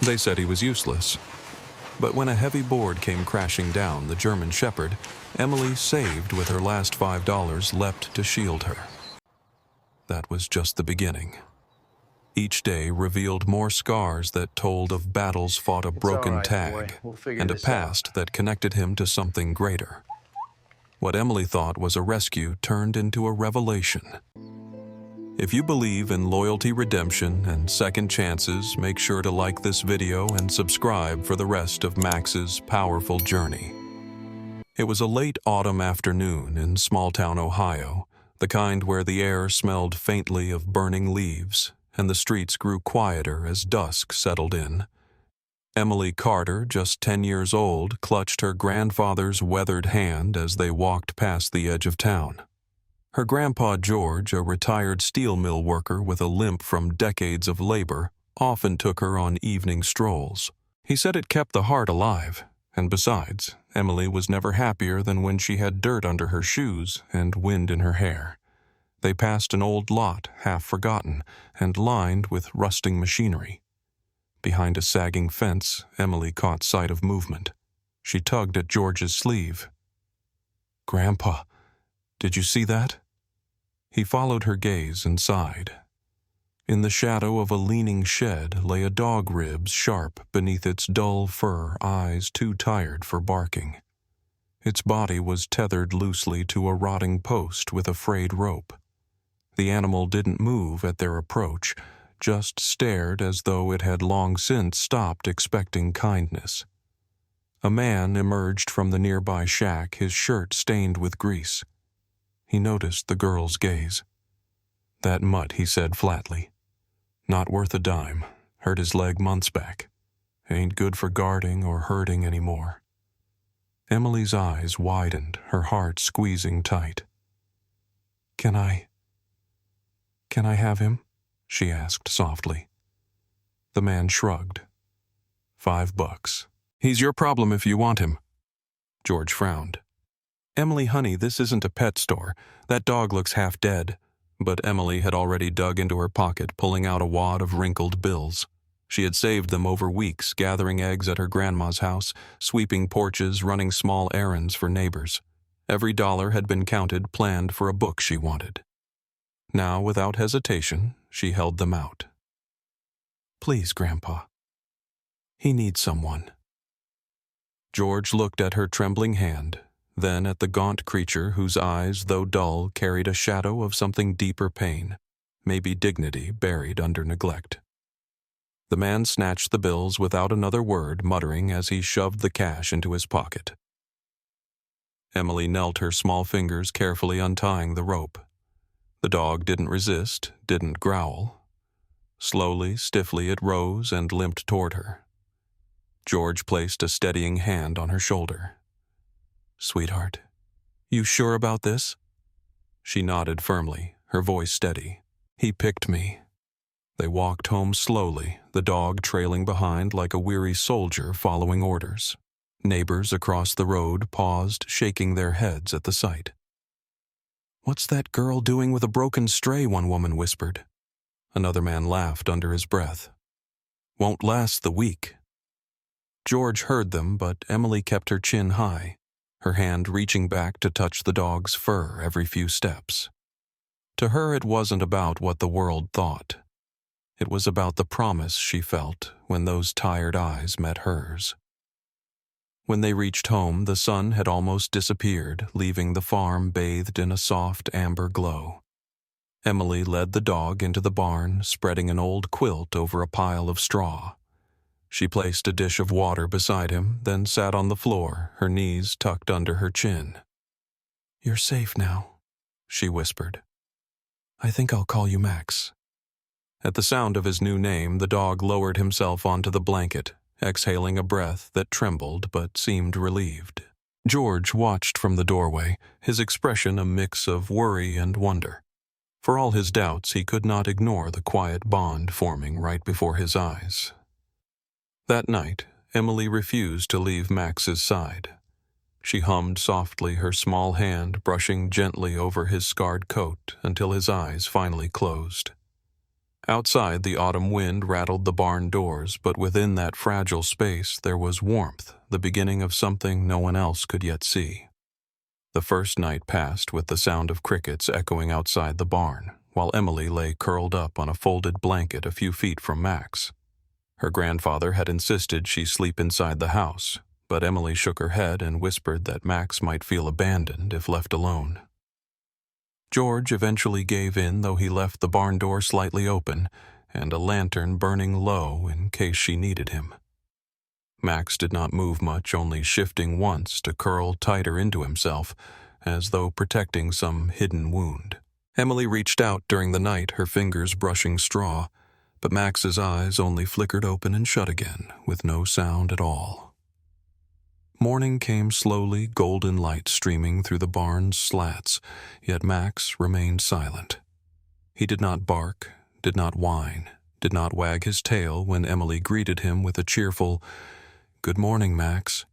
They said he was useless. But when a heavy board came crashing down, the German Shepherd, Emily, saved with her last $5, leapt to shield her. That was just the beginning. Each day revealed more scars that told of battles fought a broken tag, and a past that connected him to something greater. What Emily thought was a rescue turned into a revelation. If you believe in loyalty, redemption, and second chances, make sure to like this video and subscribe for the rest of Max's powerful journey. It was a late autumn afternoon in small-town Ohio, the kind where the air smelled faintly of burning leaves, and the streets grew quieter as dusk settled in. Emily Carter, just 10 years old, clutched her grandfather's weathered hand as they walked past the edge of town. Her grandpa George, a retired steel mill worker with a limp from decades of labor, often took her on evening strolls. He said it kept the heart alive, and besides, Emily was never happier than when she had dirt under her shoes and wind in her hair. They passed an old lot, half forgotten, and lined with rusting machinery. Behind a sagging fence, Emily caught sight of movement. She tugged at George's sleeve. "Grandpa, did you see that?" He followed her gaze and sighed. In the shadow of a leaning shed lay a dog ribs sharp beneath its dull fur, eyes too tired for barking. Its body was tethered loosely to a rotting post with a frayed rope. The animal didn't move at their approach, just stared as though it had long since stopped expecting kindness. A man emerged from the nearby shack, his shirt stained with grease. He noticed the girl's gaze. "That mutt," he said flatly. "Not worth a dime. Hurt his leg months back. Ain't good for guarding or herding anymore." Emily's eyes widened, her heart squeezing tight. Can I have him?" she asked softly. The man shrugged. $5. "He's your problem if you want him." George frowned. "Emily, honey, this isn't a pet store. That dog looks half dead." But Emily had already dug into her pocket, pulling out a wad of wrinkled bills. She had saved them over weeks, gathering eggs at her grandma's house, sweeping porches, running small errands for neighbors. Every dollar had been counted, planned for a book she wanted. Now, without hesitation, she held them out. "Please, Grandpa. He needs someone." George looked at her trembling hand, then at the gaunt creature whose eyes, though dull, carried a shadow of something deeper pain, maybe dignity buried under neglect. The man snatched the bills without another word, muttering as he shoved the cash into his pocket. Emily knelt, her small fingers carefully untying the rope. The dog didn't resist, didn't growl. Slowly, stiffly, it rose and limped toward her. George placed a steadying hand on her shoulder. "Sweetheart, you sure about this?" She nodded firmly, her voice steady. "He picked me." They walked home slowly, the dog trailing behind like a weary soldier following orders. Neighbors across the road paused, shaking their heads at the sight. "What's that girl doing with a broken stray?" one woman whispered. Another man laughed under his breath. "Won't last the week." George heard them, but Emily kept her chin high, her hand reaching back to touch the dog's fur every few steps. To her, it wasn't about what the world thought. It was about the promise she felt when those tired eyes met hers. When they reached home, the sun had almost disappeared, leaving the farm bathed in a soft amber glow. Emily led the dog into the barn, spreading an old quilt over a pile of straw. She placed a dish of water beside him, then sat on the floor, her knees tucked under her chin. "You're safe now," she whispered. "I think I'll call you Max." At the sound of his new name, the dog lowered himself onto the blanket, exhaling a breath that trembled but seemed relieved. George watched from the doorway, his expression a mix of worry and wonder. For all his doubts, he could not ignore the quiet bond forming right before his eyes. That night, Emily refused to leave Max's side. She hummed softly, her small hand brushing gently over his scarred coat until his eyes finally closed. Outside, the autumn wind rattled the barn doors, but within that fragile space there was warmth, the beginning of something no one else could yet see. The first night passed with the sound of crickets echoing outside the barn, while Emily lay curled up on a folded blanket a few feet from Max. Her grandfather had insisted she sleep inside the house, but Emily shook her head and whispered that Max might feel abandoned if left alone. George eventually gave in, though he left the barn door slightly open and a lantern burning low in case she needed him. Max did not move much, only shifting once to curl tighter into himself, as though protecting some hidden wound. Emily reached out during the night, her fingers brushing straw, but Max's eyes only flickered open and shut again, with no sound at all. Morning came slowly, golden light streaming through the barn's slats, yet Max remained silent. He did not bark, did not whine, did not wag his tail when Emily greeted him with a cheerful, "Good morning, Max."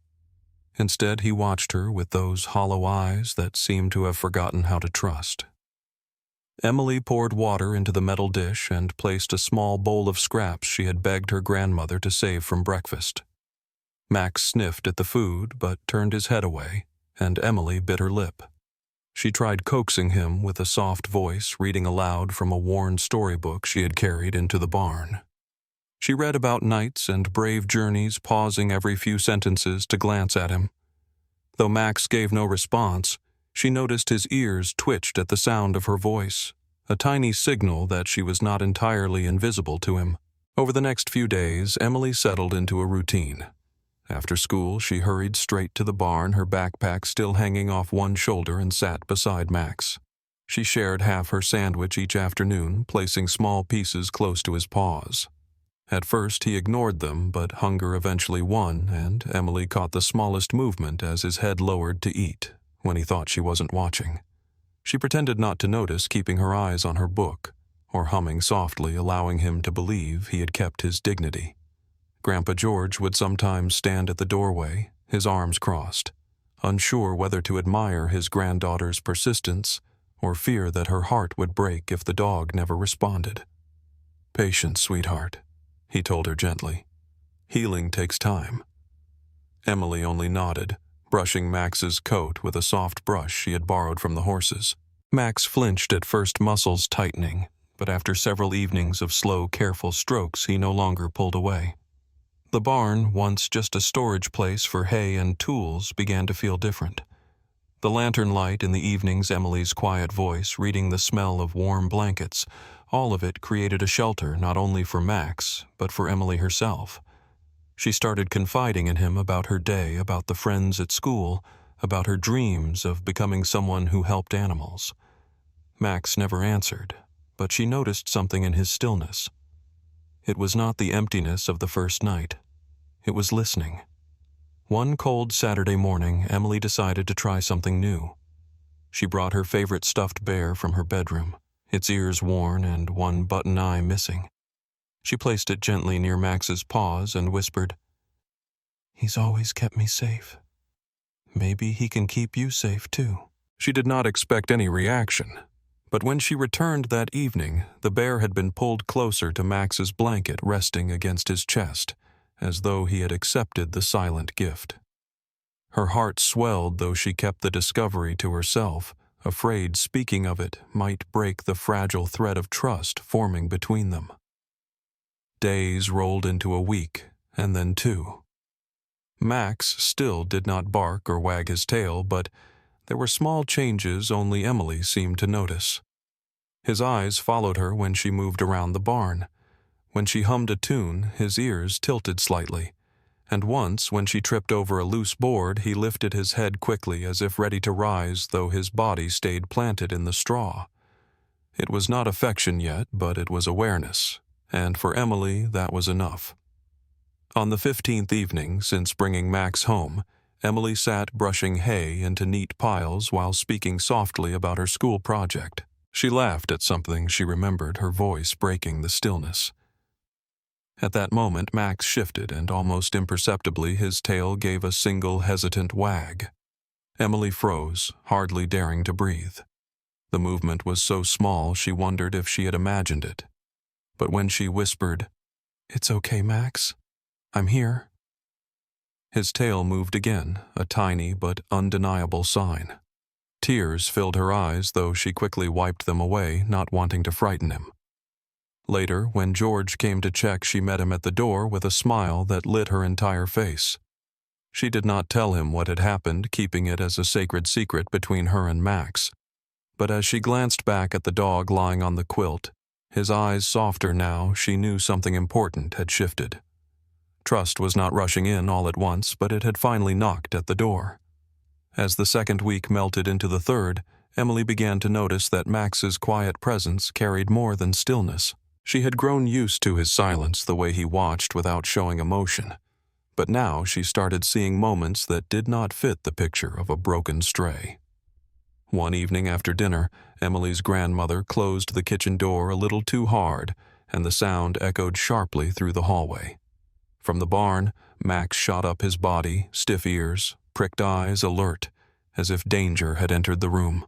Instead, he watched her with those hollow eyes that seemed to have forgotten how to trust. Emily poured water into the metal dish and placed a small bowl of scraps she had begged her grandmother to save from breakfast. Max sniffed at the food but turned his head away, and Emily bit her lip. She tried coaxing him with a soft voice, reading aloud from a worn storybook she had carried into the barn. She read about knights and brave journeys, pausing every few sentences to glance at him. Though Max gave no response, she noticed his ears twitched at the sound of her voice, a tiny signal that she was not entirely invisible to him. Over the next few days, Emily settled into a routine. After school, she hurried straight to the barn, her backpack still hanging off one shoulder, and sat beside Max. She shared half her sandwich each afternoon, placing small pieces close to his paws. At first he ignored them, but hunger eventually won, and Emily caught the smallest movement as his head lowered to eat, when he thought she wasn't watching. She pretended not to notice, keeping her eyes on her book, or humming softly, allowing him to believe he had kept his dignity. Grandpa George would sometimes stand at the doorway, his arms crossed, unsure whether to admire his granddaughter's persistence or fear that her heart would break if the dog never responded. "Patience, sweetheart," he told her gently. "Healing takes time." Emily only nodded, brushing Max's coat with a soft brush she had borrowed from the horses. Max flinched at first, muscles tightening, but after several evenings of slow, careful strokes, he no longer pulled away. The barn, once just a storage place for hay and tools, began to feel different. The lantern light in the evenings, Emily's quiet voice, reading the smell of warm blankets, all of it created a shelter not only for Max, but for Emily herself. She started confiding in him about her day, about the friends at school, about her dreams of becoming someone who helped animals. Max never answered, but she noticed something in his stillness. It was not the emptiness of the first night. It was listening. One cold Saturday morning, Emily decided to try something new. She brought her favorite stuffed bear from her bedroom, its ears worn and one button eye missing. She placed it gently near Max's paws and whispered, "He's always kept me safe. Maybe he can keep you safe too." She did not expect any reaction, but when she returned that evening, the bear had been pulled closer to Max's blanket, resting against his chest, as though he had accepted the silent gift. Her heart swelled, though she kept the discovery to herself, afraid speaking of it might break the fragile thread of trust forming between them. Days rolled into a week, and then 2. Max still did not bark or wag his tail, but there were small changes only Emily seemed to notice. His eyes followed her when she moved around the barn. When she hummed a tune, his ears tilted slightly, and once, when she tripped over a loose board, he lifted his head quickly as if ready to rise, though his body stayed planted in the straw. It was not affection yet, but it was awareness, and for Emily that was enough. On the 15th evening since bringing Max home, Emily sat brushing hay into neat piles while speaking softly about her school project. She laughed at something she remembered, her voice breaking the stillness. At that moment, Max shifted, and almost imperceptibly his tail gave a single hesitant wag. Emily froze, hardly daring to breathe. The movement was so small she wondered if she had imagined it. But when she whispered, "It's okay, Max. I'm here," his tail moved again, a tiny but undeniable sign. Tears filled her eyes, though she quickly wiped them away, not wanting to frighten him. Later, when George came to check, she met him at the door with a smile that lit her entire face. She did not tell him what had happened, keeping it as a sacred secret between her and Max. But as she glanced back at the dog lying on the quilt, his eyes softer now, she knew something important had shifted. Trust was not rushing in all at once, but it had finally knocked at the door. As the second week melted into the third, Emily began to notice that Max's quiet presence carried more than stillness. She had grown used to his silence, the way he watched without showing emotion. But now she started seeing moments that did not fit the picture of a broken stray. One evening after dinner, Emily's grandmother closed the kitchen door a little too hard, and the sound echoed sharply through the hallway. From the barn, Max shot up his body, stiff ears, pricked eyes alert, as if danger had entered the room.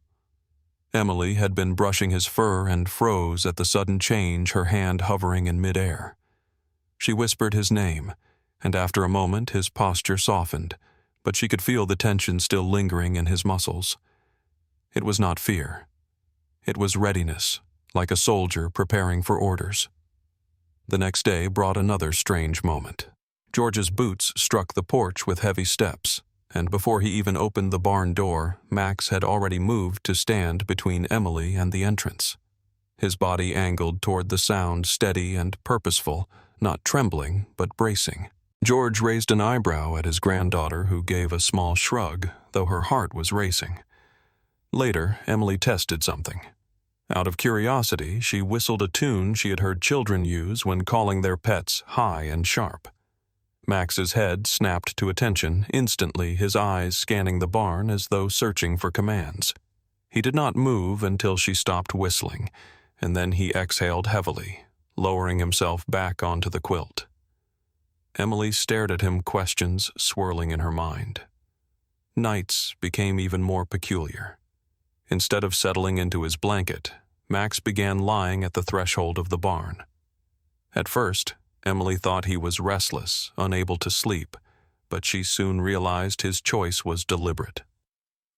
Emily had been brushing his fur and froze at the sudden change, her hand hovering in midair. She whispered his name, and after a moment his posture softened, but she could feel the tension still lingering in his muscles. It was not fear. It was readiness, like a soldier preparing for orders. The next day brought another strange moment. George's boots struck the porch with heavy steps, and before he even opened the barn door, Max had already moved to stand between Emily and the entrance. His body angled toward the sound, steady and purposeful, not trembling, but bracing. George raised an eyebrow at his granddaughter, who gave a small shrug, though her heart was racing. Later, Emily tested something. Out of curiosity, she whistled a tune she had heard children use when calling their pets high and sharp. Max's head snapped to attention, instantly his eyes scanning the barn as though searching for commands. He did not move until she stopped whistling, and then he exhaled heavily, lowering himself back onto the quilt. Emily stared at him, questions swirling in her mind. Nights became even more peculiar. Instead of settling into his blanket, Max began lying at the threshold of the barn. At first, Emily thought he was restless, unable to sleep, but she soon realized his choice was deliberate.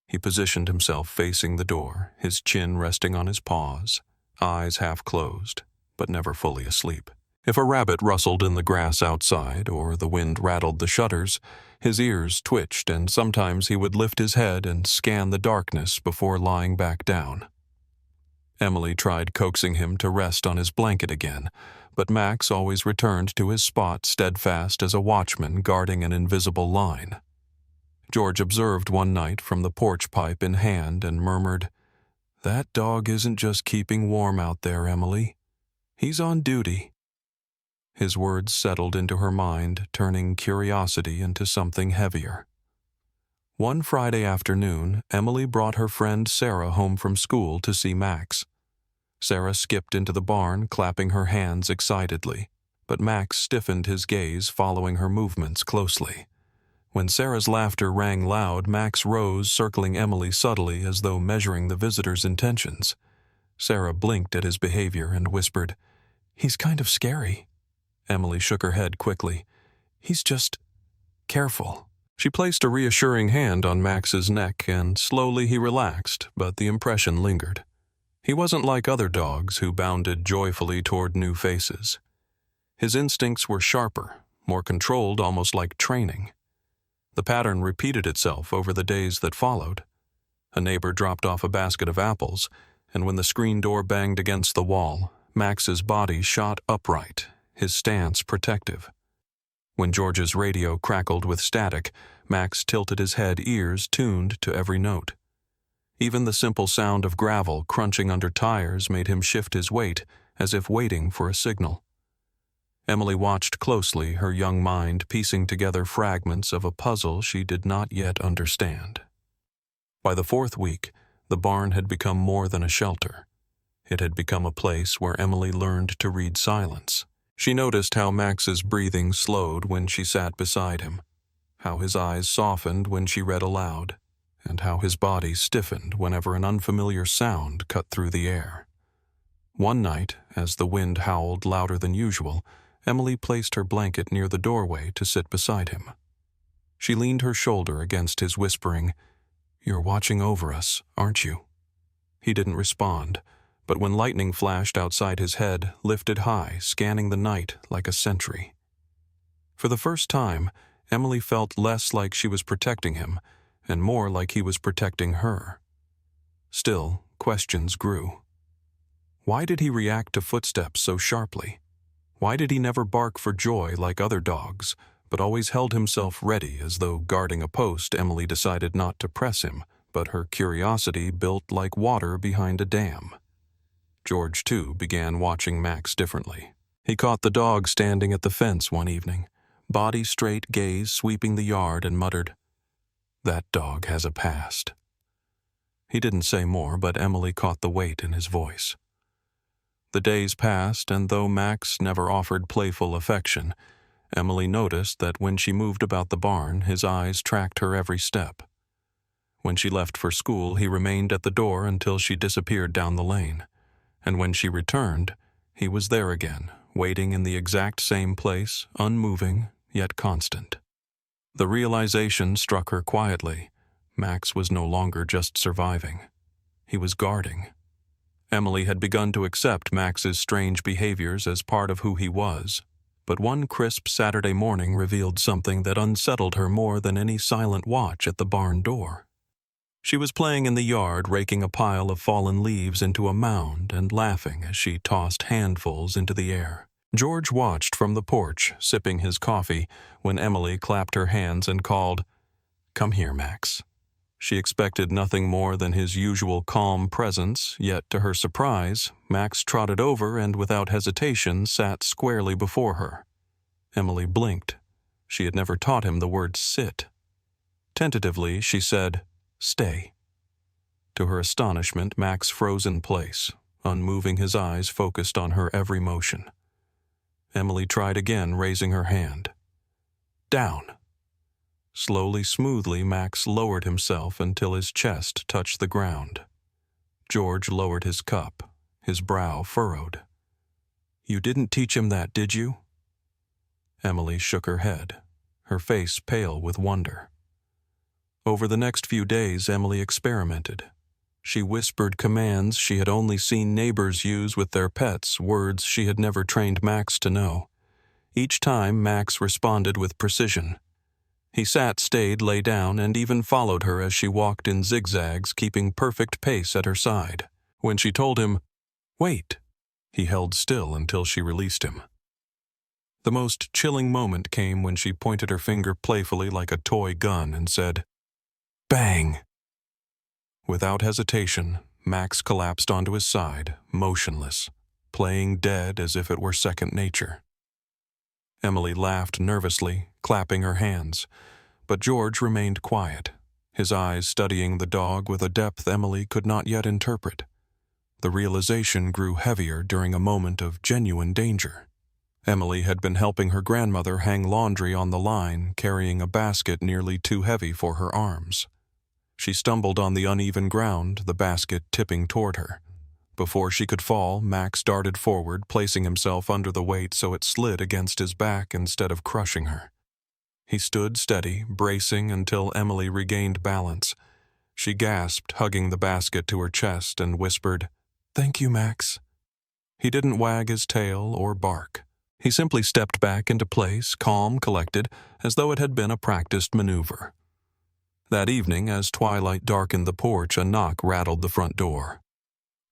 He positioned himself facing the door, his chin resting on his paws, eyes half closed, but never fully asleep. If a rabbit rustled in the grass outside or the wind rattled the shutters, his ears twitched, and sometimes he would lift his head and scan the darkness before lying back down. Emily tried coaxing him to rest on his blanket again, but Max always returned to his spot, steadfast as a watchman guarding an invisible line. George observed one night from the porch pipe in hand and murmured, "That dog isn't just keeping warm out there, Emily. He's on duty." His words settled into her mind, turning curiosity into something heavier. One Friday afternoon, Emily brought her friend Sarah home from school to see Max. Sarah skipped into the barn, clapping her hands excitedly, but Max stiffened his gaze, following her movements closely. When Sarah's laughter rang loud, Max rose, circling Emily subtly as though measuring the visitor's intentions. Sarah blinked at his behavior and whispered, "He's kind of scary." Emily shook her head quickly. "He's just careful." She placed a reassuring hand on Max's neck, and slowly he relaxed, but the impression lingered. He wasn't like other dogs who bounded joyfully toward new faces. His instincts were sharper, more controlled, almost like training. The pattern repeated itself over the days that followed. A neighbor dropped off a basket of apples, and when the screen door banged against the wall, Max's body shot upright, his stance protective. When George's radio crackled with static, Max tilted his head, ears tuned to every note. Even the simple sound of gravel crunching under tires made him shift his weight, as if waiting for a signal. Emily watched closely, her young mind piecing together fragments of a puzzle she did not yet understand. By the fourth week, the barn had become more than a shelter. It had become a place where Emily learned to read silence. She noticed how Max's breathing slowed when she sat beside him, how his eyes softened when she read aloud, and how his body stiffened whenever an unfamiliar sound cut through the air. One night, as the wind howled louder than usual, Emily placed her blanket near the doorway to sit beside him. She leaned her shoulder against his, whispering, "You're watching over us, aren't you?" He didn't respond, but when lightning flashed outside his head, lifted high, scanning the night like a sentry. For the first time, Emily felt less like she was protecting him, and more like he was protecting her. Still, questions grew. Why did he react to footsteps so sharply? Why did he never bark for joy like other dogs, but always held himself ready as though guarding a post? Emily decided not to press him, but her curiosity built like water behind a dam. George, too, began watching Max differently. He caught the dog standing at the fence one evening, body straight, gaze sweeping the yard, and muttered, "That dog has a past." He didn't say more, but Emily caught the weight in his voice. The days passed, and though Max never offered playful affection, Emily noticed that when she moved about the barn, his eyes tracked her every step. When she left for school, he remained at the door until she disappeared down the lane, and when she returned, he was there again, waiting in the exact same place, unmoving, yet constant. The realization struck her quietly. Max was no longer just surviving. He was guarding. Emily had begun to accept Max's strange behaviors as part of who he was, but one crisp Saturday morning revealed something that unsettled her more than any silent watch at the barn door. She was playing in the yard, raking a pile of fallen leaves into a mound and laughing as she tossed handfuls into the air. George watched from the porch, sipping his coffee, when Emily clapped her hands and called, "Come here, Max." She expected nothing more than his usual calm presence, yet to her surprise, Max trotted over and without hesitation sat squarely before her. Emily blinked. She had never taught him the word sit. Tentatively, she said, "Stay." To her astonishment, Max froze in place, unmoving, his eyes focused on her every motion. Emily tried again, raising her hand. "Down." Slowly, smoothly, Max lowered himself until his chest touched the ground. George lowered his cup, his brow furrowed. "You didn't teach him that, did you?" Emily shook her head, her face pale with wonder. Over the next few days, Emily experimented. She whispered commands she had only seen neighbors use with their pets, words she had never trained Max to know. Each time, Max responded with precision. He sat, stayed, lay down, and even followed her as she walked in zigzags, keeping perfect pace at her side. When she told him, "Wait," he held still until she released him. The most chilling moment came when she pointed her finger playfully like a toy gun and said, "Bang!" Without hesitation, Max collapsed onto his side, motionless, playing dead as if it were second nature. Emily laughed nervously, clapping her hands, but George remained quiet, his eyes studying the dog with a depth Emily could not yet interpret. The realization grew heavier during a moment of genuine danger. Emily had been helping her grandmother hang laundry on the line, carrying a basket nearly too heavy for her arms. She stumbled on the uneven ground, the basket tipping toward her. Before she could fall, Max darted forward, placing himself under the weight so it slid against his back instead of crushing her. He stood steady, bracing until Emily regained balance. She gasped, hugging the basket to her chest, and whispered, "Thank you, Max." He didn't wag his tail or bark. He simply stepped back into place, calm, collected, as though it had been a practiced maneuver. That evening, as twilight darkened the porch, a knock rattled the front door.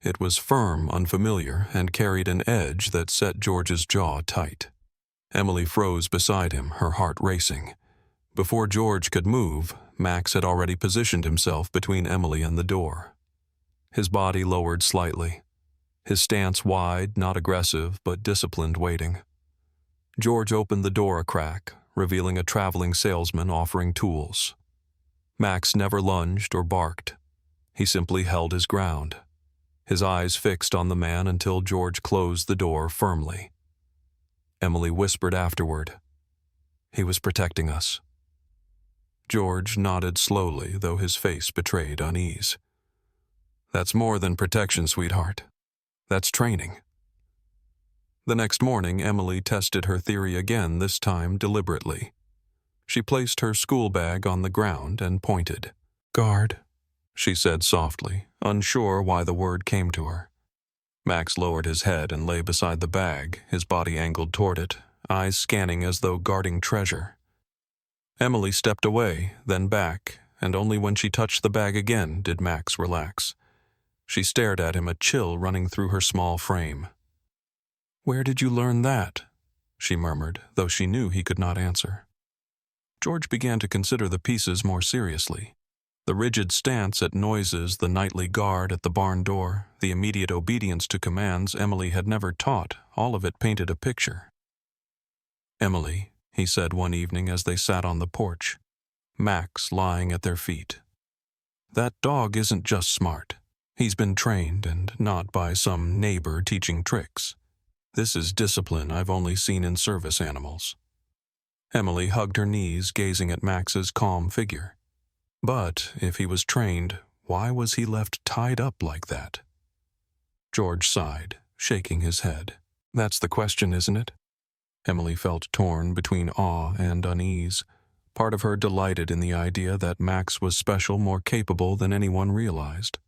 It was firm, unfamiliar, and carried an edge that set George's jaw tight. Emily froze beside him, her heart racing. Before George could move, Max had already positioned himself between Emily and the door. His body lowered slightly, his stance wide, not aggressive, but disciplined, waiting. George opened the door a crack, revealing a traveling salesman offering tools. Max never lunged or barked. He simply held his ground, his eyes fixed on the man until George closed the door firmly. Emily whispered afterward, "He was protecting us." George nodded slowly, though his face betrayed unease. "That's more than protection, sweetheart. That's training. The next morning, Emily tested her theory again, this time deliberately. She placed her school bag on the ground and pointed. "Guard," she said softly, unsure why the word came to her. Max lowered his head and lay beside the bag, his body angled toward it, eyes scanning as though guarding treasure. Emily stepped away, then back, and only when she touched the bag again did Max relax. She stared at him, a chill running through her small frame. "Where did you learn that?" she murmured, though she knew he could not answer. George began to consider the pieces more seriously. The rigid stance at noises, the nightly guard at the barn door, the immediate obedience to commands Emily had never taught, all of it painted a picture. "Emily," he said one evening as they sat on the porch, Max lying at their feet. "That dog isn't just smart. He's been trained, and not by some neighbor teaching tricks. This is discipline I've only seen in service animals." Emily hugged her knees, gazing at Max's calm figure. But if he was trained, why was he left tied up like that? George sighed, shaking his head. "That's the question, isn't it?" Emily felt torn between awe and unease. Part of her delighted in the idea that Max was special, more capable than anyone realized.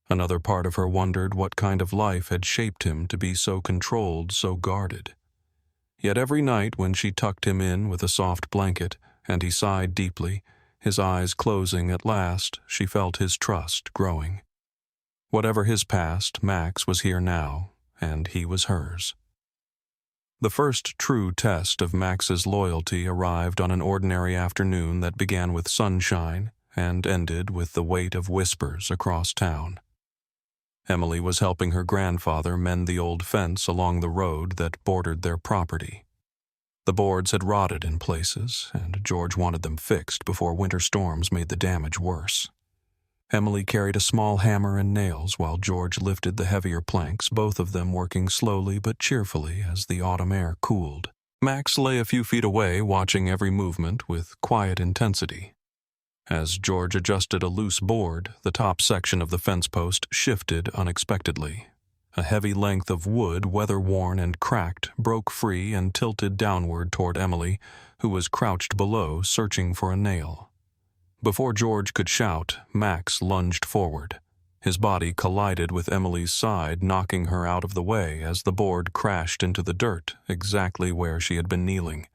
Another part of her wondered what kind of life had shaped him to be so controlled, so guarded. Yet every night when she tucked him in with a soft blanket, and he sighed deeply, his eyes closing at last, she felt his trust growing. Whatever his past, Max was here now, and he was hers. The first true test of Max's loyalty arrived on an ordinary afternoon that began with sunshine and ended with the weight of whispers across town. Emily was helping her grandfather mend the old fence along the road that bordered their property. The boards had rotted in places, and George wanted them fixed before winter storms made the damage worse. Emily carried a small hammer and nails while George lifted the heavier planks, both of them working slowly but cheerfully as the autumn air cooled. Max lay a few feet away, watching every movement with quiet intensity. As George adjusted a loose board, the top section of the fence post shifted unexpectedly. A heavy length of wood, weather-worn and cracked, broke free and tilted downward toward Emily, who was crouched below, searching for a nail. Before George could shout, Max lunged forward. His body collided with Emily's side, knocking her out of the way as the board crashed into the dirt, exactly where she had been kneeling.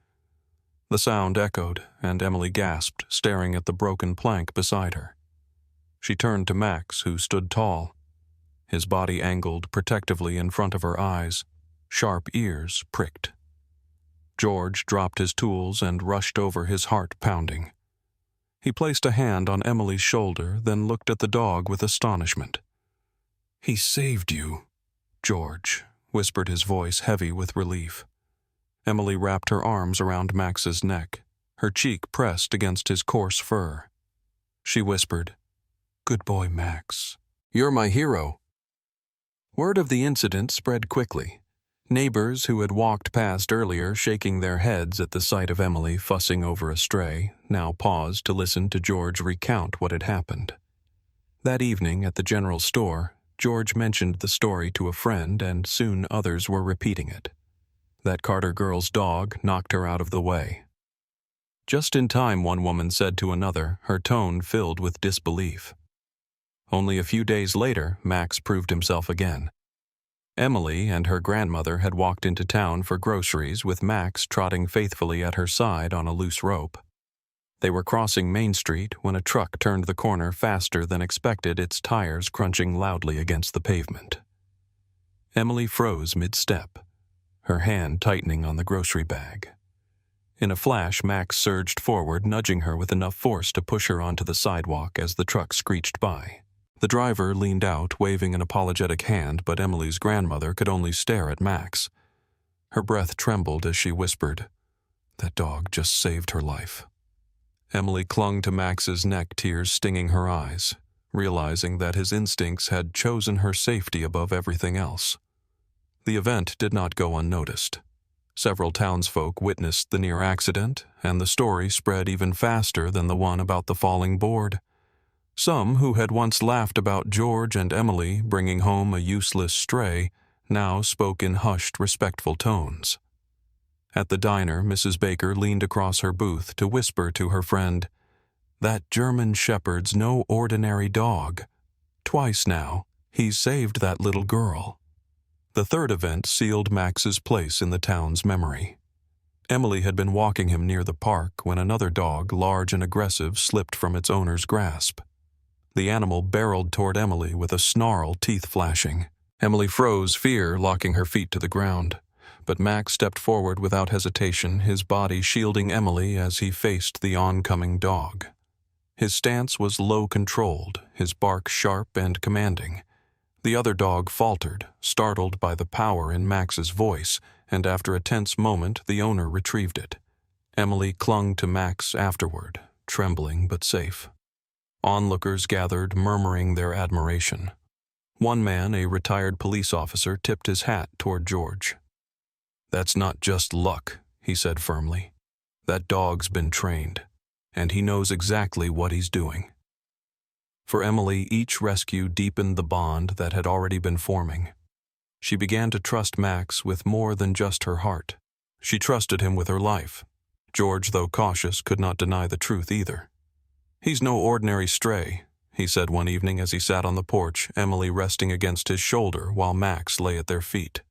The sound echoed, and Emily gasped, staring at the broken plank beside her. She turned to Max, who stood tall, his body angled protectively in front of her eyes, sharp ears pricked. George dropped his tools and rushed over, his heart pounding. He placed a hand on Emily's shoulder, then looked at the dog with astonishment. "He saved you," George whispered, his voice heavy with relief. Emily wrapped her arms around Max's neck, her cheek pressed against his coarse fur. She whispered, "Good boy, Max. You're my hero." Word of the incident spread quickly. Neighbors who had walked past earlier, shaking their heads at the sight of Emily fussing over a stray, now paused to listen to George recount what had happened. That evening at the general store, George mentioned the story to a friend, and soon others were repeating it. That Carter girl's dog knocked her out of the way. Just in time, one woman said to another, her tone filled with disbelief. Only a few days later, Max proved himself again. Emily and her grandmother had walked into town for groceries, with Max trotting faithfully at her side on a loose rope. They were crossing Main Street when a truck turned the corner faster than expected, its tires crunching loudly against the pavement. Emily froze mid-step, her hand tightening on the grocery bag. In a flash, Max surged forward, nudging her with enough force to push her onto the sidewalk as the truck screeched by. The driver leaned out, waving an apologetic hand, but Emily's grandmother could only stare at Max. Her breath trembled as she whispered, "That dog just saved her life." Emily clung to Max's neck, tears stinging her eyes, realizing that his instincts had chosen her safety above everything else. The event did not go unnoticed. Several townsfolk witnessed the near accident, and the story spread even faster than the one about the falling board. Some who had once laughed about George and Emily bringing home a useless stray now spoke in hushed, respectful tones. At the diner, Mrs. Baker leaned across her booth to whisper to her friend, "That German Shepherd's no ordinary dog. Twice now, he's saved that little girl." The third event sealed Max's place in the town's memory. Emily had been walking him near the park when another dog, large and aggressive, slipped from its owner's grasp. The animal barreled toward Emily with a snarl, teeth flashing. Emily froze, fear locking her feet to the ground. But Max stepped forward without hesitation, his body shielding Emily as he faced the oncoming dog. His stance was low-controlled, his bark sharp and commanding. The other dog faltered, startled by the power in Max's voice, and after a tense moment, the owner retrieved it. Emily clung to Max afterward, trembling but safe. Onlookers gathered, murmuring their admiration. One man, a retired police officer, tipped his hat toward George. "That's not just luck," he said firmly. "That dog's been trained, and he knows exactly what he's doing." For Emily, each rescue deepened the bond that had already been forming. She began to trust Max with more than just her heart. She trusted him with her life. George, though cautious, could not deny the truth either. "He's no ordinary stray," he said one evening as he sat on the porch, Emily resting against his shoulder while Max lay at their feet.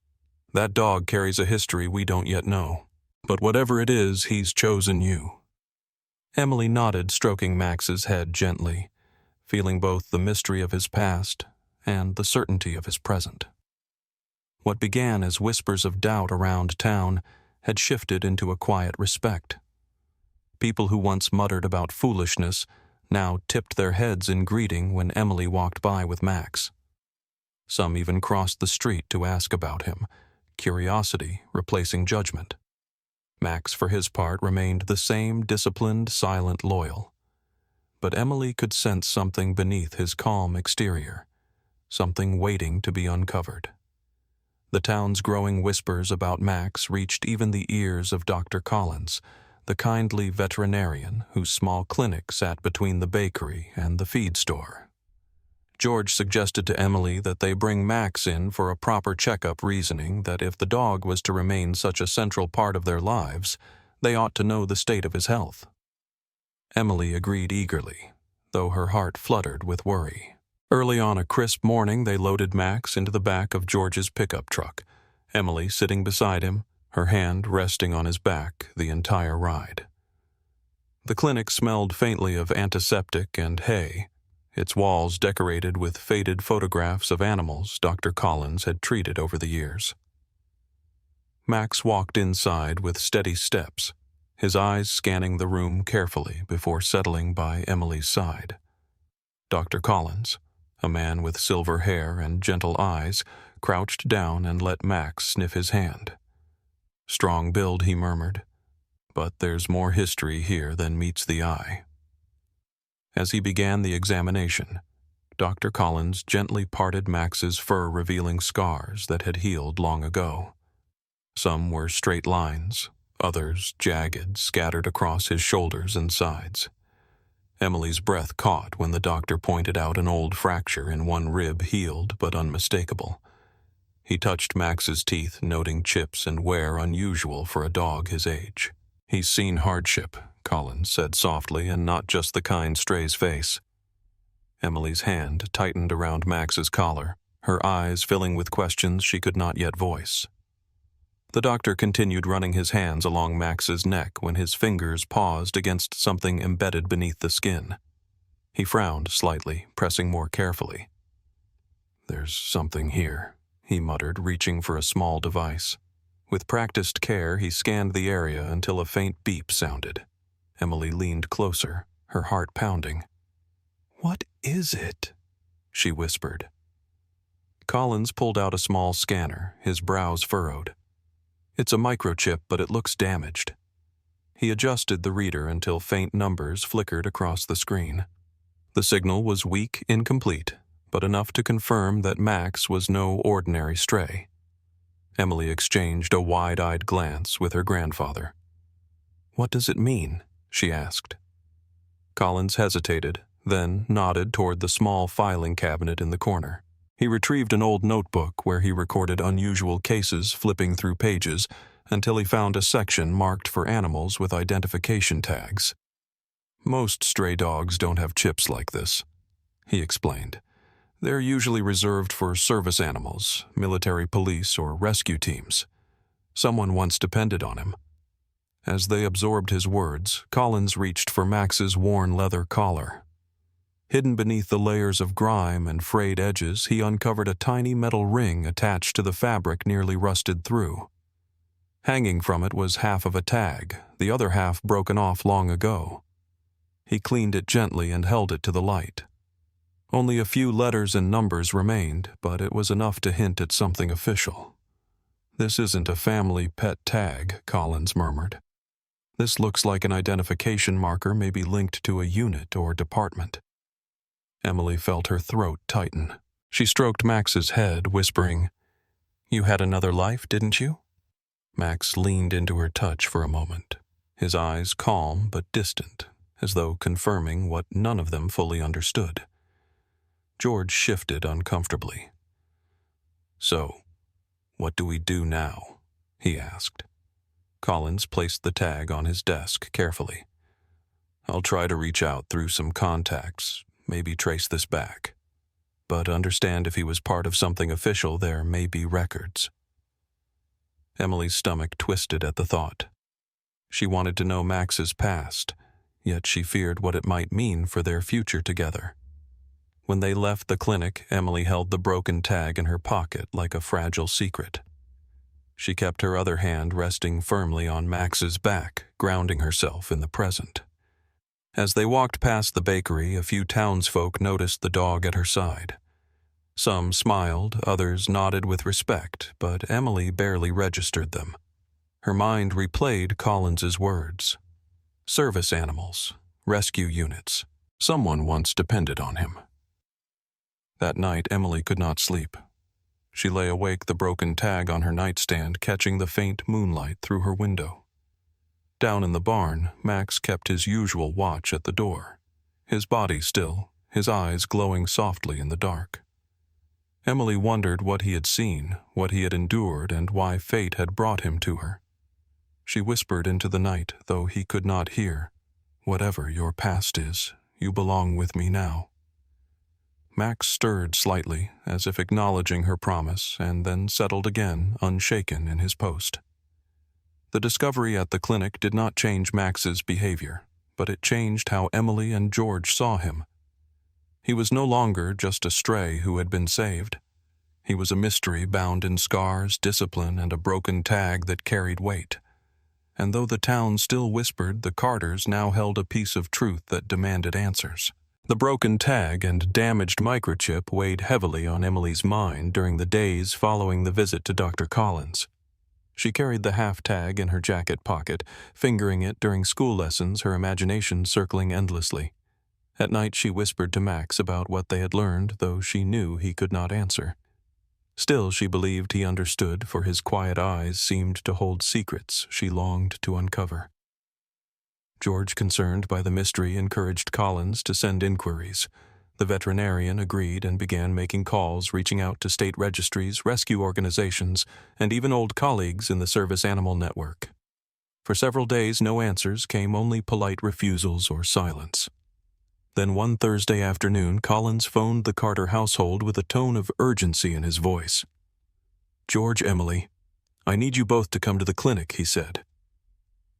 "That dog carries a history we don't yet know. But whatever it is, he's chosen you." Emily nodded, stroking Max's head gently, feeling both the mystery of his past and the certainty of his present. What began as whispers of doubt around town had shifted into a quiet respect. People who once muttered about foolishness now tipped their heads in greeting when Emily walked by with Max. Some even crossed the street to ask about him, curiosity replacing judgment. Max, for his part, remained the same disciplined, silent, loyal. But Emily could sense something beneath his calm exterior, something waiting to be uncovered. The town's growing whispers about Max reached even the ears of Dr. Collins, the kindly veterinarian whose small clinic sat between the bakery and the feed store. George suggested to Emily that they bring Max in for a proper checkup, reasoning that if the dog was to remain such a central part of their lives, they ought to know the state of his health. Emily agreed eagerly, though her heart fluttered with worry. Early on a crisp morning, they loaded Max into the back of George's pickup truck, Emily sitting beside him, her hand resting on his back the entire ride. The clinic smelled faintly of antiseptic and hay, its walls decorated with faded photographs of animals Dr. Collins had treated over the years. Max walked inside with steady steps, his eyes scanning the room carefully before settling by Emily's side. Dr. Collins, a man with silver hair and gentle eyes, crouched down and let Max sniff his hand. "Strong build," he murmured, "but there's more history here than meets the eye." As he began the examination, Dr. Collins gently parted Max's fur-revealing scars that had healed long ago. Some were straight lines, others jagged, scattered across his shoulders and sides. Emily's breath caught when the doctor pointed out an old fracture in one rib, healed but unmistakable. He touched Max's teeth, noting chips and wear unusual for a dog his age. "He's seen hardship," Collins said softly, and not just the kind stray's face. Emily's hand tightened around Max's collar, her eyes filling with questions she could not yet voice. The doctor continued running his hands along Max's neck when his fingers paused against something embedded beneath the skin. He frowned slightly, pressing more carefully. "There's something here," he muttered, reaching for a small device. With practiced care, he scanned the area until a faint beep sounded. Emily leaned closer, her heart pounding. "What is it?" she whispered. Collins pulled out a small scanner, his brows furrowed. "It's a microchip, but it looks damaged." He adjusted the reader until faint numbers flickered across the screen. The signal was weak, incomplete, but enough to confirm that Max was no ordinary stray. Emily exchanged a wide-eyed glance with her grandfather. "What does it mean?" she asked. Collins hesitated, then nodded toward the small filing cabinet in the corner. He retrieved an old notebook where he recorded unusual cases, flipping through pages until he found a section marked for animals with identification tags. "Most stray dogs don't have chips like this," he explained. "They're usually reserved for service animals, military police, or rescue teams. Someone once depended on him." As they absorbed his words, Collins reached for Max's worn leather collar. Hidden beneath the layers of grime and frayed edges, he uncovered a tiny metal ring attached to the fabric nearly rusted through. Hanging from it was half of a tag, the other half broken off long ago. He cleaned it gently and held it to the light. Only a few letters and numbers remained, but it was enough to hint at something official. "This isn't a family pet tag," Collins murmured. "This looks like an identification marker maybe linked to a unit or department." Emily felt her throat tighten. She stroked Max's head, whispering, "You had another life, didn't you?" Max leaned into her touch for a moment, his eyes calm but distant, as though confirming what none of them fully understood. George shifted uncomfortably. "So, what do we do now?" he asked. Collins placed the tag on his desk carefully. "I'll try to reach out through some contacts, maybe trace this back. But understand if he was part of something official, there may be records." Emily's stomach twisted at the thought. She wanted to know Max's past, yet she feared what it might mean for their future together. When they left the clinic, Emily held the broken tag in her pocket like a fragile secret. She kept her other hand resting firmly on Max's back, grounding herself in the present. As they walked past the bakery, a few townsfolk noticed the dog at her side. Some smiled, others nodded with respect, but Emily barely registered them. Her mind replayed Collins's words. Service animals, rescue units. Someone once depended on him. That night, Emily could not sleep. She lay awake, the broken tag on her nightstand catching the faint moonlight through her window. Down in the barn, Max kept his usual watch at the door, his body still, his eyes glowing softly in the dark. Emily wondered what he had seen, what he had endured, and why fate had brought him to her. She whispered into the night, though he could not hear, "Whatever your past is, you belong with me now." Max stirred slightly, as if acknowledging her promise, and then settled again, unshaken in his post. The discovery at the clinic did not change Max's behavior, but it changed how Emily and George saw him. He was no longer just a stray who had been saved. He was a mystery bound in scars, discipline, and a broken tag that carried weight. And though the town still whispered, the Carters now held a piece of truth that demanded answers. The broken tag and damaged microchip weighed heavily on Emily's mind during the days following the visit to Dr. Collins. She carried the half-tag in her jacket pocket, fingering it during school lessons, her imagination circling endlessly. At night she whispered to Max about what they had learned, though she knew he could not answer. Still, she believed he understood, for his quiet eyes seemed to hold secrets she longed to uncover. George, concerned by the mystery, encouraged Collins to send inquiries. The veterinarian agreed and began making calls, reaching out to state registries, rescue organizations, and even old colleagues in the service animal network. For several days, no answers came, only polite refusals or silence. Then one Thursday afternoon, Collins phoned the Carter household with a tone of urgency in his voice. "George, Emily, I need you both to come to the clinic," he said.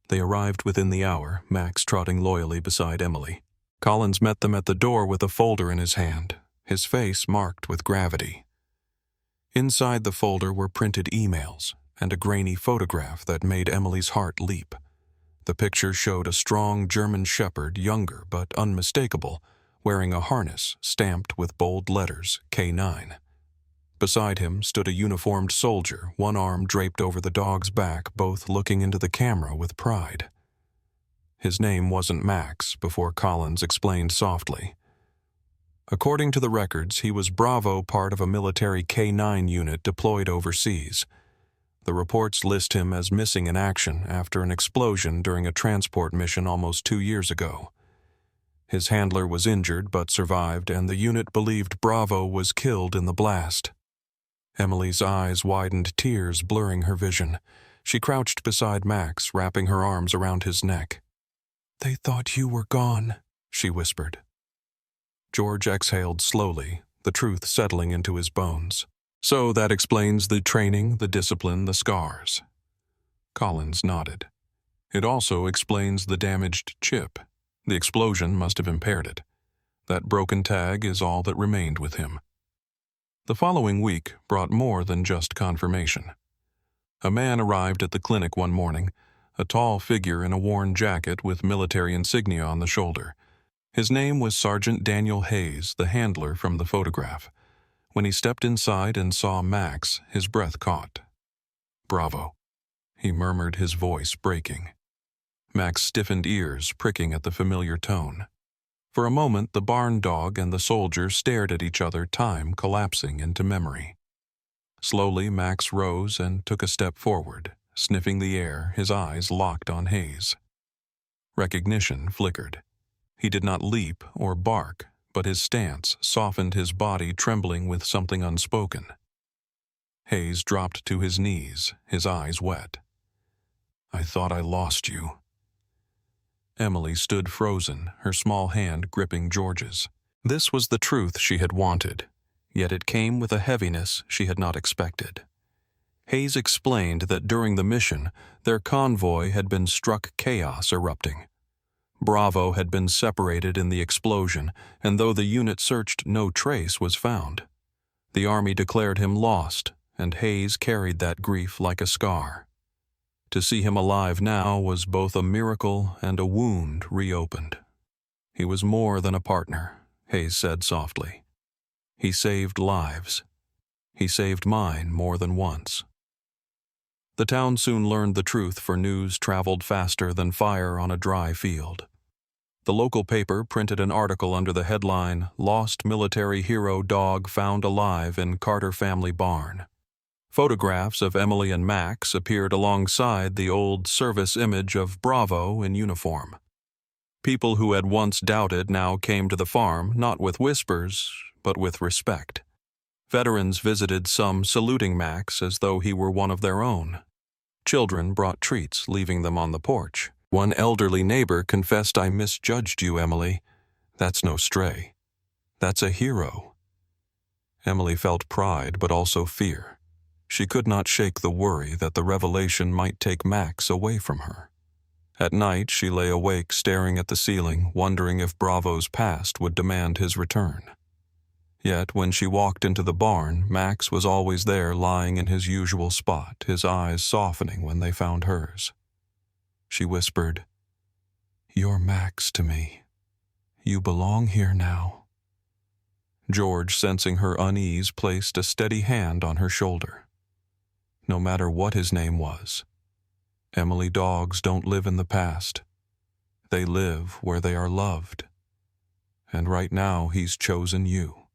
They arrived within the hour, Max trotting loyally beside Emily. Collins met them at the door with a folder in his hand, his face marked with gravity. Inside the folder were printed emails and a grainy photograph that made Emily's heart leap. The picture showed a strong German shepherd, younger but unmistakable, wearing a harness stamped with bold letters, K9. Beside him stood a uniformed soldier, one arm draped over the dog's back, both looking into the camera with pride. His name wasn't Max, before Collins explained softly. According to the records, he was Bravo, part of a military K9 unit deployed overseas. The reports list him as missing in action after an explosion during a transport mission almost 2 years ago. His handler was injured but survived, and the unit believed Bravo was killed in the blast. Emily's eyes widened, tears blurring her vision. She crouched beside Max, wrapping her arms around his neck. "They thought you were gone," she whispered. George exhaled slowly, the truth settling into his bones. "So that explains the training, the discipline, the scars." Collins nodded. "It also explains the damaged chip. The explosion must have impaired it. That broken tag is all that remained with him." The following week brought more than just confirmation. A man arrived at the clinic one morning, a tall figure in a worn jacket with military insignia on the shoulder. His name was Sergeant Daniel Hayes, the handler from the photograph. When he stepped inside and saw Max, his breath caught. "Bravo," he murmured, his voice breaking. Max stiffened ears, pricking at the familiar tone. For a moment, the barn dog and the soldier stared at each other, time collapsing into memory. Slowly, Max rose and took a step forward, sniffing the air, his eyes locked on Hayes. Recognition flickered. He did not leap or bark, but his stance softened, his body trembling with something unspoken. Hayes dropped to his knees, his eyes wet. "I thought I lost you." Emily stood frozen, her small hand gripping George's. This was the truth she had wanted, yet it came with a heaviness she had not expected. Hayes explained that during the mission, their convoy had been struck, chaos erupting. Bravo had been separated in the explosion, and though the unit searched, no trace was found. The Army declared him lost, and Hayes carried that grief like a scar. To see him alive now was both a miracle and a wound reopened. "He was more than a partner," Hayes said softly. "He saved lives. He saved mine more than once." The town soon learned the truth, for news traveled faster than fire on a dry field. The local paper printed an article under the headline, "Lost Military Hero Dog Found Alive in Carter Family Barn." Photographs of Emily and Max appeared alongside the old service image of Bravo in uniform. People who had once doubted now came to the farm, not with whispers, but with respect. Veterans visited, some saluting Max as though he were one of their own. Children brought treats, leaving them on the porch. One elderly neighbor confessed, "I misjudged you, Emily. That's no stray. That's a hero." Emily felt pride, but also fear. She could not shake the worry that the revelation might take Max away from her. At night, she lay awake, staring at the ceiling, wondering if Bravo's past would demand his return. Yet, when she walked into the barn, Max was always there, lying in his usual spot, his eyes softening when they found hers. She whispered, "You're Max to me. You belong here now." George, sensing her unease, placed a steady hand on her shoulder. No matter what his name was, Emily dogs don't live in the past. They live where they are loved. And right now he's chosen you.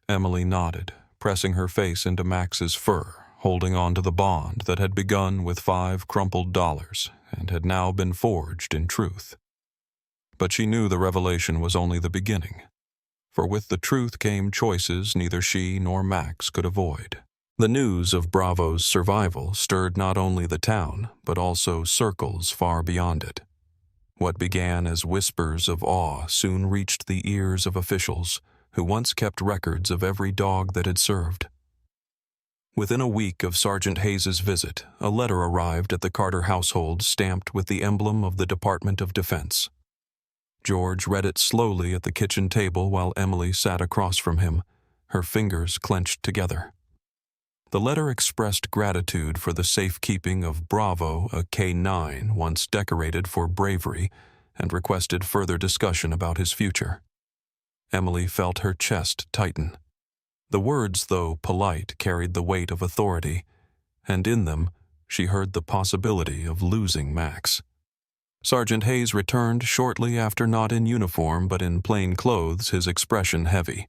Emily nodded, pressing her face into Max's fur, holding on to the bond that had begun with 5 crumpled dollars and had now been forged in truth. But she knew the revelation was only the beginning, for with the truth came choices neither she nor Max could avoid. The news of Bravo's survival stirred not only the town, but also circles far beyond it. What began as whispers of awe soon reached the ears of officials who once kept records of every dog that had served. Within a week of Sergeant Hayes's visit, a letter arrived at the Carter household stamped with the emblem of the Department of Defense. George read it slowly at the kitchen table while Emily sat across from him, her fingers clenched together. The letter expressed gratitude for the safekeeping of Bravo, a K-9 once decorated for bravery, and requested further discussion about his future. Emily felt her chest tighten. The words, though polite, carried the weight of authority, and in them she heard the possibility of losing Max. Sergeant Hayes returned shortly after, not in uniform but in plain clothes, his expression heavy.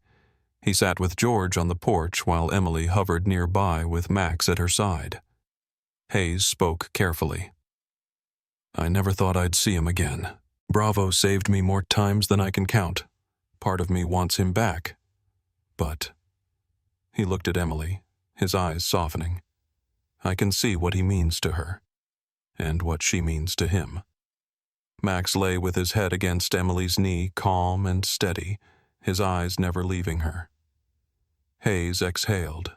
He sat with George on the porch while Emily hovered nearby with Max at her side. Hayes spoke carefully. "I never thought I'd see him again. Bravo saved me more times than I can count. Part of me wants him back. But... He looked at Emily, his eyes softening. I can see what he means to her, and what she means to him. Max lay with his head against Emily's knee, calm and steady, his eyes never leaving her. Hayes exhaled.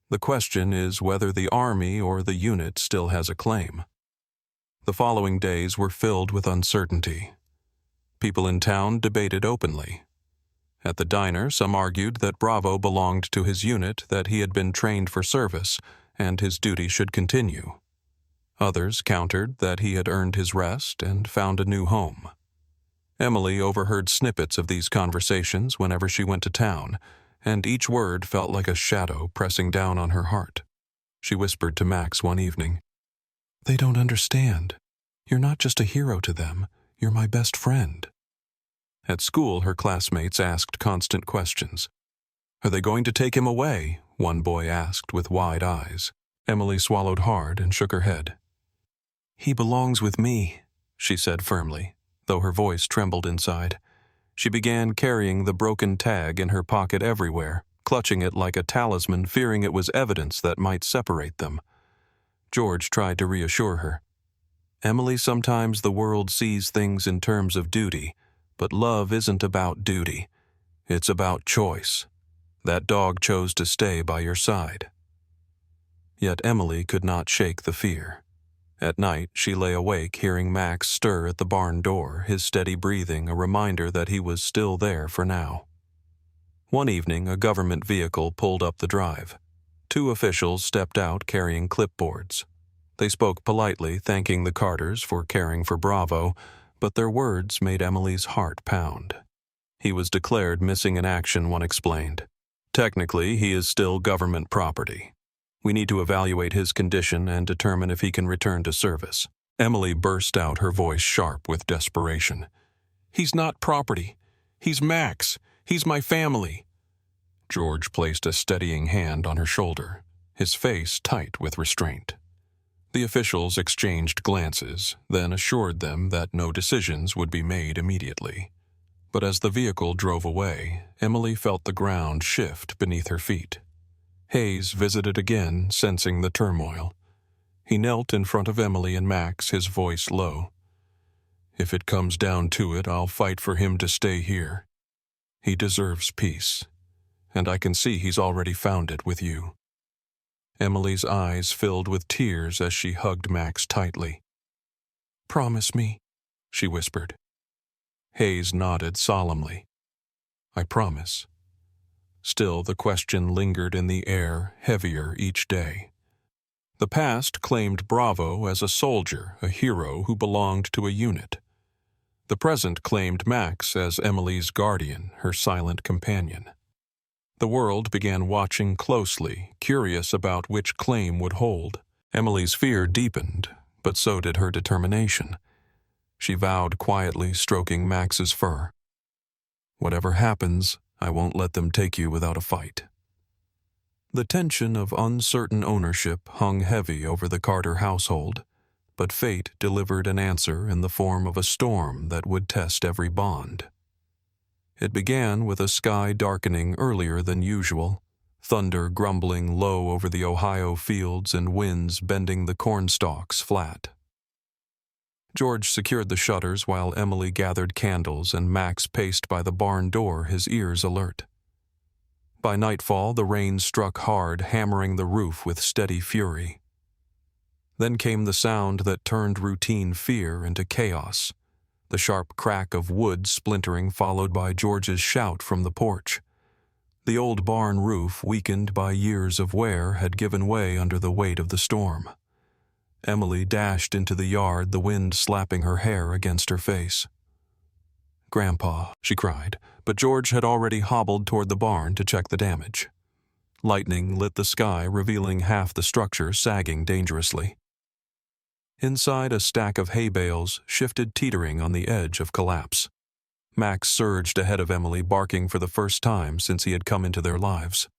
The question is whether the Army or the unit still has a claim. The following days were filled with uncertainty. People in town debated openly. At the diner, some argued that Bravo belonged to his unit, that he had been trained for service, and his duty should continue. Others countered that he had earned his rest and found a new home. Emily overheard snippets of these conversations whenever she went to town, and each word felt like a shadow pressing down on her heart. She whispered to Max one evening, "They don't understand. You're not just a hero to them, you're my best friend." At school, her classmates asked constant questions. "Are they going to take him away?" one boy asked with wide eyes. Emily swallowed hard and shook her head. "He belongs with me," she said firmly, though her voice trembled inside. She began carrying the broken tag in her pocket everywhere, clutching it like a talisman, fearing it was evidence that might separate them. George tried to reassure her. "Emily, sometimes the world sees things in terms of duty, but love isn't about duty. It's about choice. That dog chose to stay by your side." Yet Emily could not shake the fear. At night, she lay awake hearing Max stir at the barn door, his steady breathing a reminder that he was still there for now. One evening, a government vehicle pulled up the drive. 2 officials stepped out carrying clipboards. They spoke politely, thanking the Carters for caring for Bravo, but their words made Emily's heart pound. "He was declared missing in action," one explained. "Technically, he is still government property. We need to evaluate his condition and determine if he can return to service." Emily burst out, her voice sharp with desperation. "He's not property. He's Max. He's my family." George placed a steadying hand on her shoulder, his face tight with restraint. The officials exchanged glances, then assured them that no decisions would be made immediately. But as the vehicle drove away, Emily felt the ground shift beneath her feet. Hayes visited again, sensing the turmoil. He knelt in front of Emily and Max, his voice low. "If it comes down to it, I'll fight for him to stay here. He deserves peace, and I can see he's already found it with you." Emily's eyes filled with tears as she hugged Max tightly. "Promise me," she whispered. Hayes nodded solemnly. "I promise." Still, the question lingered in the air, heavier each day. The past claimed Bravo as a soldier, a hero who belonged to a unit. The present claimed Max as Emily's guardian, her silent companion. The world began watching closely, curious about which claim would hold. Emily's fear deepened, but so did her determination. She vowed quietly, stroking Max's fur. "Whatever happens, I won't let them take you without a fight." The tension of uncertain ownership hung heavy over the Carter household, but fate delivered an answer in the form of a storm that would test every bond. It began with a sky darkening earlier than usual, thunder grumbling low over the Ohio fields and winds bending the cornstalks flat. George secured the shutters while Emily gathered candles and Max paced by the barn door, his ears alert. By nightfall, the rain struck hard, hammering the roof with steady fury. Then came the sound that turned routine fear into chaos, the sharp crack of wood splintering followed by George's shout from the porch. The old barn roof, weakened by years of wear, had given way under the weight of the storm. Emily dashed into the yard, the wind slapping her hair against her face. "Grandpa," she cried, but George had already hobbled toward the barn to check the damage. Lightning lit the sky, revealing half the structure sagging dangerously. Inside, a stack of hay bales shifted teetering on the edge of collapse. Max surged ahead of Emily, barking for the first time since he had come into their lives.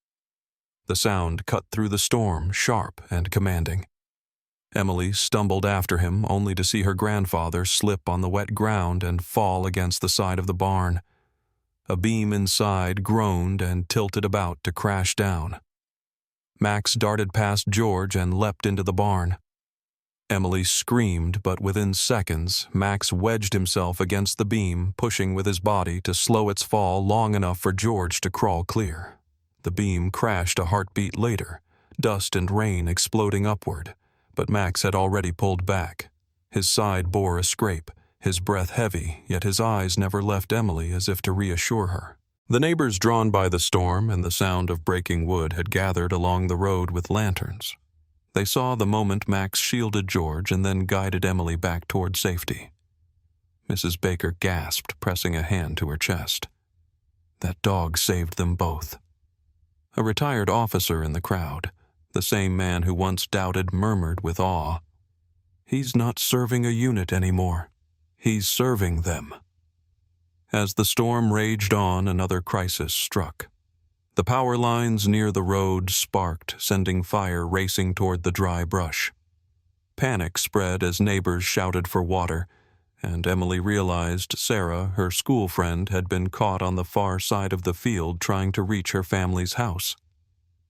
The sound cut through the storm, sharp and commanding. Emily stumbled after him, only to see her grandfather slip on the wet ground and fall against the side of the barn. A beam inside groaned and tilted about to crash down. Max darted past George and leapt into the barn. Emily screamed, but within seconds, Max wedged himself against the beam, pushing with his body to slow its fall long enough for George to crawl clear. The beam crashed a heartbeat later, dust and rain exploding upward, but Max had already pulled back. His side bore a scrape, his breath heavy, yet his eyes never left Emily as if to reassure her. The neighbors drawn by the storm and the sound of breaking wood had gathered along the road with lanterns. They saw the moment Max shielded George and then guided Emily back toward safety. Mrs. Baker gasped, pressing a hand to her chest. That dog saved them both. A retired officer in the crowd, the same man who once doubted, murmured with awe, "He's not serving a unit anymore. He's serving them." As the storm raged on, another crisis struck. The power lines near the road sparked, sending fire racing toward the dry brush. Panic spread as neighbors shouted for water, and Emily realized Sarah, her school friend, had been caught on the far side of the field trying to reach her family's house.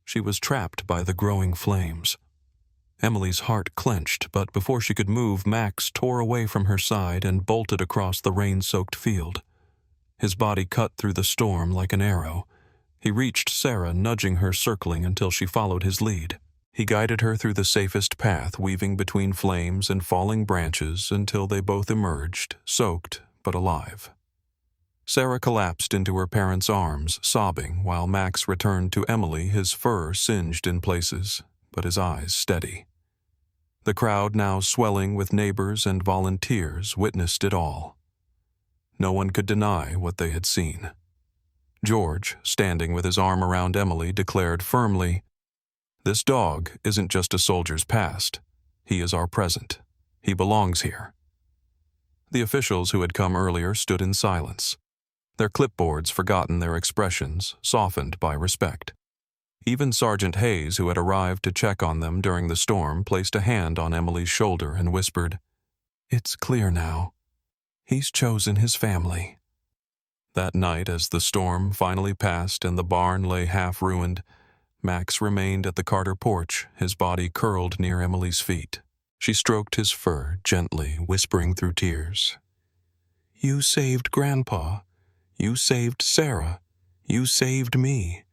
She was trapped by the growing flames. Emily's heart clenched, but before she could move, Max tore away from her side and bolted across the rain-soaked field. His body cut through the storm like an arrow. He reached Sarah, nudging her, circling until she followed his lead. He guided her through the safest path, weaving between flames and falling branches until they both emerged, soaked but alive. Sarah collapsed into her parents' arms, sobbing, while Max returned to Emily, his fur singed in places, but his eyes steady. The crowd, now swelling with neighbors and volunteers, witnessed it all. No one could deny what they had seen. George, standing with his arm around Emily, declared firmly, "This dog isn't just a soldier's past. He is our present. He belongs here." The officials who had come earlier stood in silence. Their clipboards forgotten their expressions, softened by respect. Even Sergeant Hayes, who had arrived to check on them during the storm, placed a hand on Emily's shoulder and whispered, "It's clear now. He's chosen his family." That night, as the storm finally passed and the barn lay half-ruined, Max remained at the Carter porch, his body curled near Emily's feet. She stroked his fur gently, whispering through tears, "You saved Grandpa. You saved Sarah. You saved me.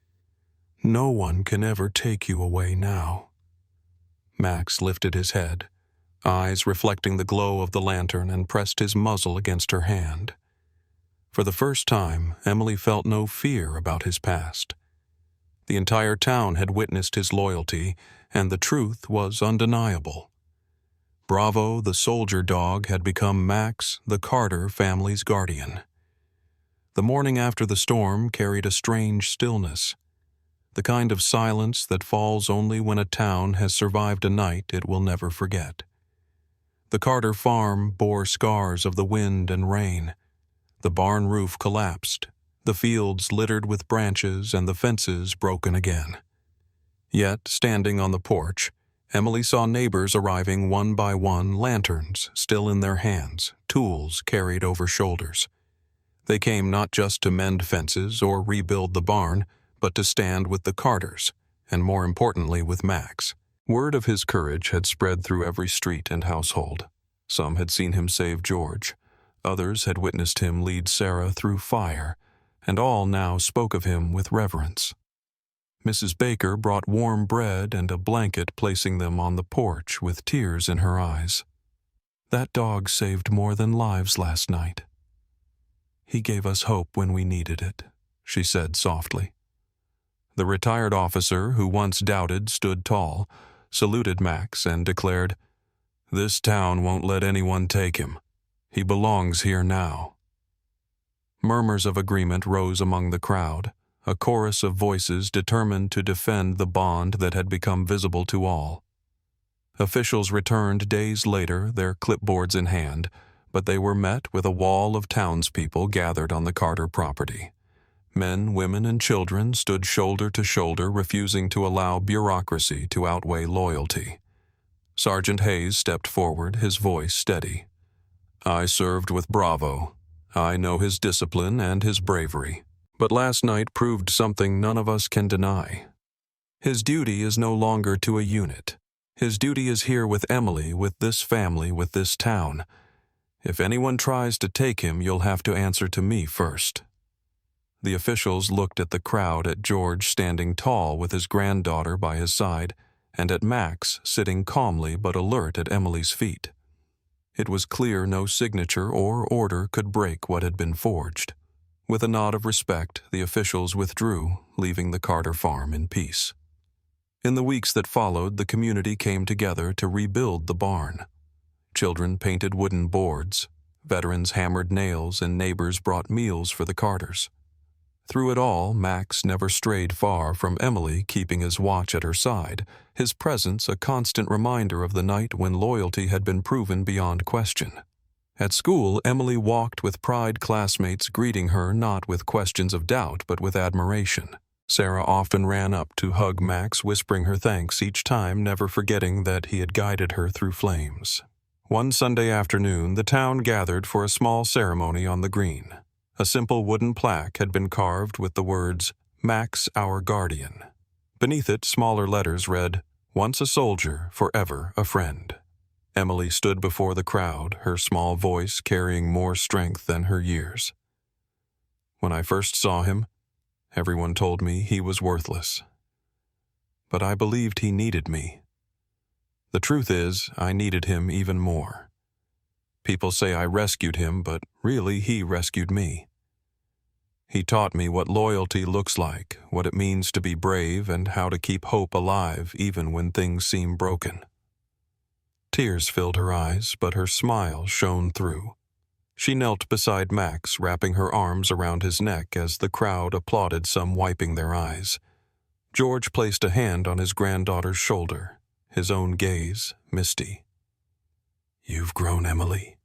No one can ever take you away now." Max lifted his head, eyes reflecting the glow of the lantern, and pressed his muzzle against her hand. For the first time, Emily felt no fear about his past. The entire town had witnessed his loyalty, and the truth was undeniable. Bravo, the soldier dog, had become Max, the Carter family's guardian. The morning after the storm carried a strange stillness, the kind of silence that falls only when a town has survived a night it will never forget. The Carter farm bore scars of the wind and rain. The barn roof collapsed, the fields littered with branches, and the fences broken again. Yet, standing on the porch, Emily saw neighbors arriving one by one, lanterns still in their hands, tools carried over shoulders. They came not just to mend fences or rebuild the barn, but to stand with the Carters, and more importantly with Max. Word of his courage had spread through every street and household. Some had seen him save George. Others had witnessed him lead Sarah through fire, and all now spoke of him with reverence. Mrs. Baker brought warm bread and a blanket, placing them on the porch with tears in her eyes. "That dog saved more than lives last night. He gave us hope when we needed it," she said softly. The retired officer, who once doubted, stood tall, saluted Max, and declared, "This town won't let anyone take him. He belongs here now." Murmurs of agreement rose among the crowd, a chorus of voices determined to defend the bond that had become visible to all. Officials returned days later, their clipboards in hand, but they were met with a wall of townspeople gathered on the Carter property. Men, women, and children stood shoulder to shoulder, refusing to allow bureaucracy to outweigh loyalty. Sergeant Hayes stepped forward, his voice steady. "I served with Bravo. I know his discipline and his bravery. But last night proved something none of us can deny. His duty is no longer to a unit. His duty is here with Emily, with this family, with this town. If anyone tries to take him, you'll have to answer to me first." The officials looked at the crowd, at George standing tall with his granddaughter by his side, and at Max sitting calmly but alert at Emily's feet. It was clear no signature or order could break what had been forged. With a nod of respect, the officials withdrew, leaving the Carter farm in peace. In the weeks that followed, the community came together to rebuild the barn. Children painted wooden boards, veterans hammered nails, and neighbors brought meals for the Carters. Through it all, Max never strayed far from Emily, keeping his watch at her side, his presence a constant reminder of the night when loyalty had been proven beyond question. At school, Emily walked with pride, classmates greeting her not with questions of doubt but with admiration. Sarah often ran up to hug Max, whispering her thanks each time, never forgetting that he had guided her through flames. One Sunday afternoon, the town gathered for a small ceremony on the green. A simple wooden plaque had been carved with the words, "Max, our guardian." Beneath it, smaller letters read, "Once a soldier, forever a friend." Emily stood before the crowd, her small voice carrying more strength than her years. "When I first saw him, everyone told me he was worthless. But I believed he needed me. The truth is, I needed him even more. People say I rescued him, but really he rescued me. He taught me what loyalty looks like, what it means to be brave, and how to keep hope alive even when things seem broken." Tears filled her eyes, but her smile shone through. She knelt beside Max, wrapping her arms around his neck as the crowd applauded, some wiping their eyes. George placed a hand on his granddaughter's shoulder, his own gaze misty. "You've grown, Emily,"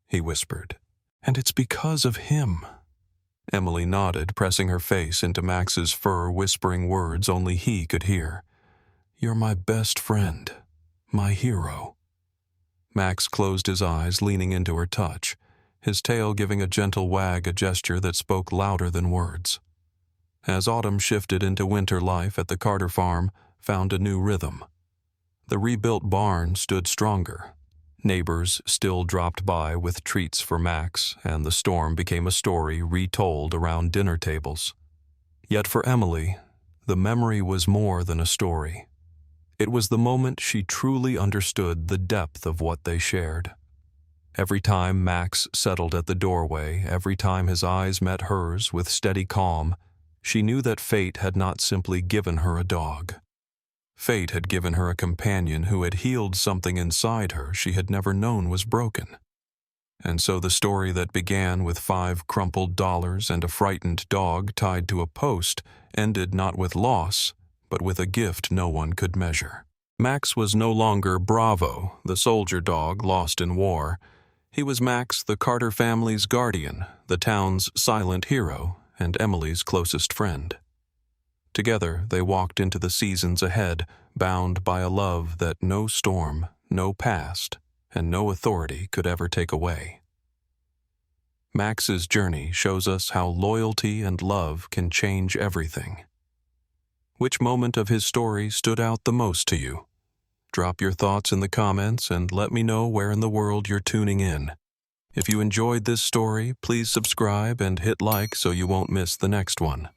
he whispered. "And it's because of him." Emily nodded, pressing her face into Max's fur, whispering words only he could hear. "You're my best friend, my hero." Max closed his eyes, leaning into her touch, his tail giving a gentle wag, a gesture that spoke louder than words. As autumn shifted into winter, life at the Carter farm found a new rhythm. The rebuilt barn stood stronger. Neighbors still dropped by with treats for Max, and the storm became a story retold around dinner tables. Yet for Emily, the memory was more than a story. It was the moment she truly understood the depth of what they shared. Every time Max settled at the doorway, every time his eyes met hers with steady calm, she knew that fate had not simply given her a dog. Fate had given her a companion who had healed something inside her she had never known was broken. And so the story that began with 5 crumpled dollars and a frightened dog tied to a post ended not with loss, but with a gift no one could measure. Max was no longer Bravo, the soldier dog lost in war. He was Max, the Carter family's guardian, the town's silent hero, and Emily's closest friend. Together, they walked into the seasons ahead, bound by a love that no storm, no past, and no authority could ever take away. Max's journey shows us how loyalty and love can change everything. Which moment of his story stood out the most to you? Drop your thoughts in the comments and let me know where in the world you're tuning in. If you enjoyed this story, please subscribe and hit like so you won't miss the next one.